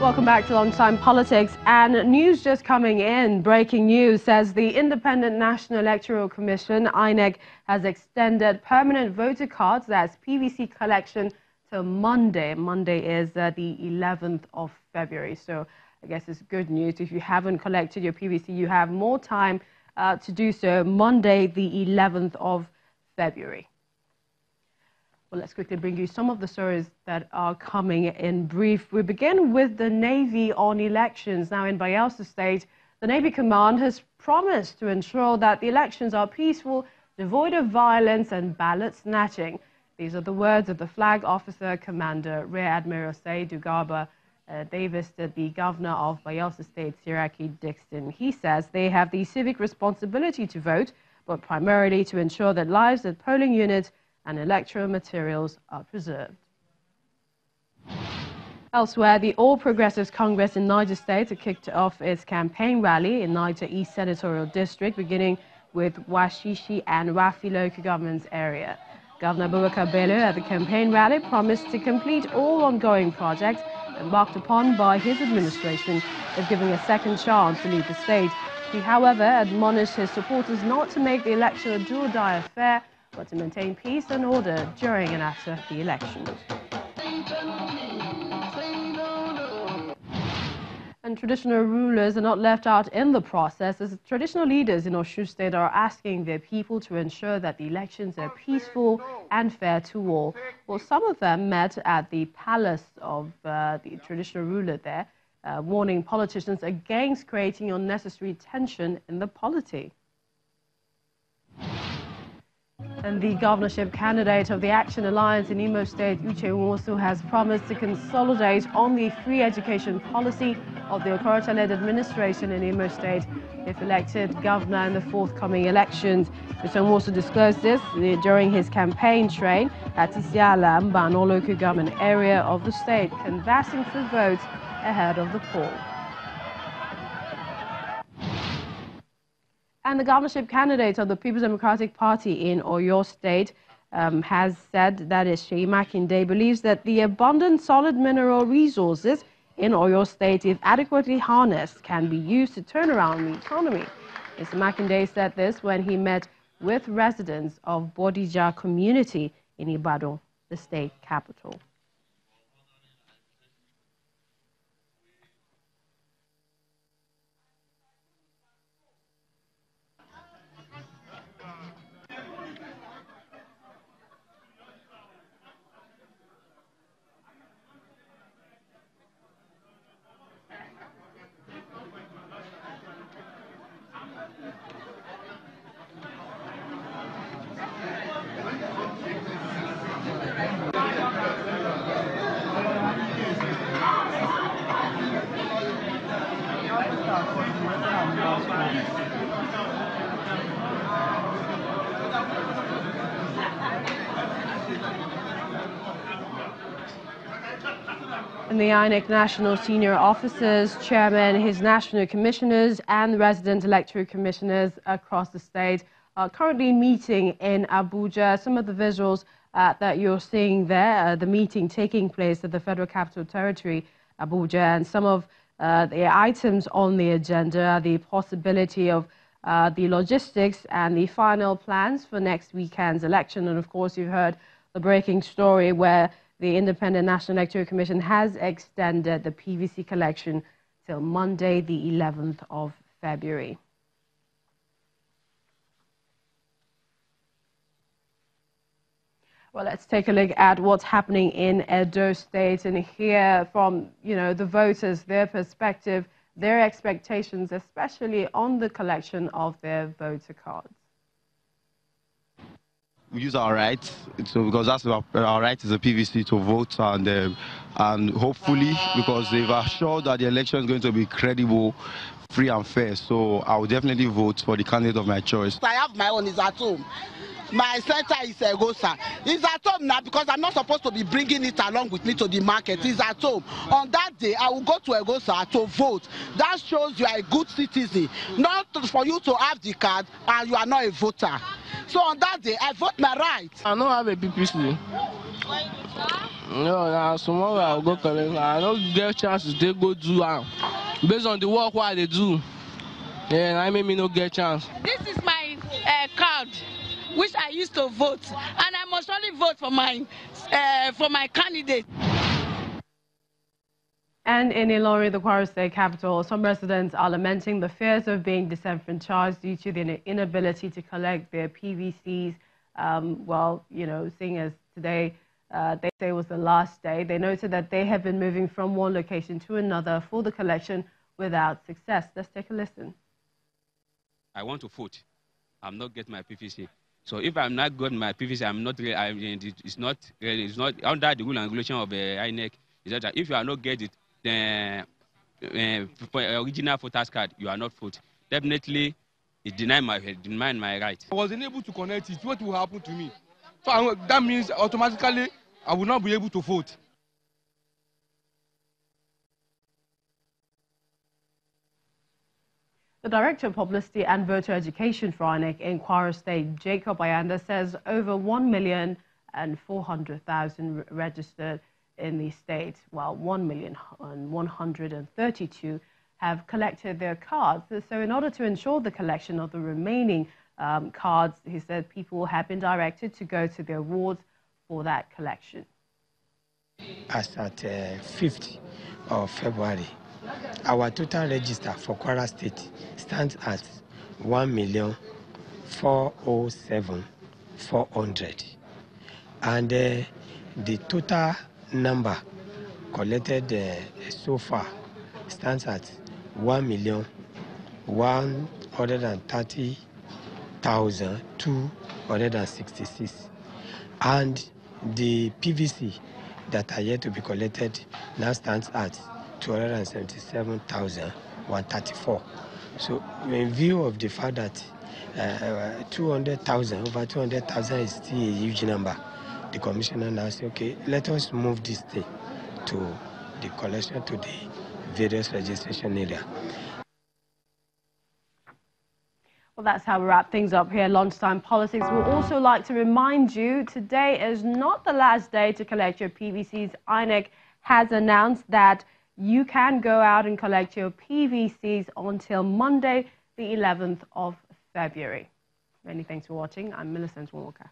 Welcome back to Lunchtime Politics. And news just coming in. Breaking news says the Independent National Electoral Commission, INEC, has extended permanent voter cards, that's PVC collection, till Monday. Monday is the 11th of February. So I guess it's good news. If you haven't collected your PVC, you have more time to do so. Monday, the 11th of February. Well, let's quickly bring you some of the stories that are coming in brief. We begin with the Navy on elections. Now, in Bayelsa State, the Navy Command has promised to ensure that the elections are peaceful, devoid of violence and ballot snatching. These are the words of the Flag Officer Commander, Rear Admiral Saidu Garba. They visited the Governor of Bayelsa State, Siraki Dixon. He says they have the civic responsibility to vote, but primarily to ensure that lives at polling units and electoral materials are preserved. Elsewhere, the All Progressives Congress in Niger State has kicked off its campaign rally in Niger East Senatorial District, beginning with Washishi and Rafi local governments area. Governor Abubakar Bello at the campaign rally promised to complete all ongoing projects embarked upon by his administration, if given a second chance to lead the state. He, however, admonished his supporters not to make the election a do-or-die affair, but to maintain peace and order during and after the elections. And traditional rulers are not left out in the process, as traditional leaders in Osun State are asking their people to ensure that the elections are peaceful and fair to all. Well, some of them met at the palace of the traditional ruler there, warning politicians against creating unnecessary tension in the polity. And the governorship candidate of the Action Alliance in Imo State, Uche Nwosu, has promised to consolidate on the free education policy of the Okorocha-led administration in Imo State if elected governor in the forthcoming elections. Mr. Nwosu disclosed this during his campaign train at Isiala, Mbano local government area of the state, canvassing for votes ahead of the poll. And the governorship candidate of the People's Democratic Party in Oyo State has said, that is Seyi Makinde, believes that the abundant solid mineral resources in Oyo State, if adequately harnessed, can be used to turn around the economy. Mr. Makinde said this when he met with residents of Bodija community in Ibadan, the state capital. And the INEC National Senior Officers, Chairman, his National Commissioners and resident electoral commissioners across the state are currently meeting in Abuja. Some of the visuals that you're seeing there, the meeting taking place at the Federal Capital Territory, Abuja, and some of the items on the agenda, the possibility of the logistics and the final plans for next weekend's election. And of course, you've heard the breaking story where the Independent National Electoral Commission has extended the PVC collection till Monday, the 11th of February. Well, let's take a look at what's happening in Edo State and hear from, the voters, their perspective, their expectations, especially on the collection of their voter cards. We use our rights, so because that's our right is a PVC to vote, and hopefully, because they've assured that the election is going to be credible, free and fair, so I will definitely vote for the candidate of my choice. I have my own, is at home. My center is Egosa. It's at home now because I'm not supposed to be bringing it along with me to the market. It's at home. On that day, I will go to Egosa to vote. That shows you are a good citizen. Not for you to have the card and you are not a voter. So on that day, I vote my right. I don't have a PVC. No, now tomorrow I'll go collect. I don't get chances to go do based on the work what they do. Yeah, I make me no get chance. This is my card, which I used to vote, and I must only vote for my candidate. And in Ilori, the Kwara State capital, some residents are lamenting the fears of being disenfranchised due to the inability to collect their PVCs. Well, you know, seeing as today they say was the last day, they noted that they have been moving from one location to another for the collection without success. Let's take a listen. I want to vote. I'm not getting my PVC. So if I'm not getting my PVC, I'm not really, it's not under the rule and regulation of INEC. Is that if you are not getting it, the original voter's card, you are not vote. Definitely, it denied my right. I wasn't able to connect it. What will happen to me? So that means automatically I will not be able to vote. The Director of Publicity and Voter Education for INEC in Kwara State, Jacob Ayanda, says over 1,400,000 registered in the state, while 1,132,000 have collected their cards. So in order to ensure the collection of the remaining cards, he said people have been directed to go to their wards for that collection. As at 5th of February, our total register for Kwara State stands at 1,407,400, and the total number collected so far stands at 1,130,266, and the PVC that are yet to be collected now stands at 277,134. So in view of the fact that 200,000, over 200,000 is still a huge number, the commissioner now said, okay, let us move this thing to the collection to the various registration area. Well, that's how we wrap things up here at Lunchtime Politics. We'd also like to remind you today is not the last day to collect your PVCs. INEC has announced that you can go out and collect your PVCs until Monday, the 11th of February. Many thanks for watching. I'm Millicent Walker.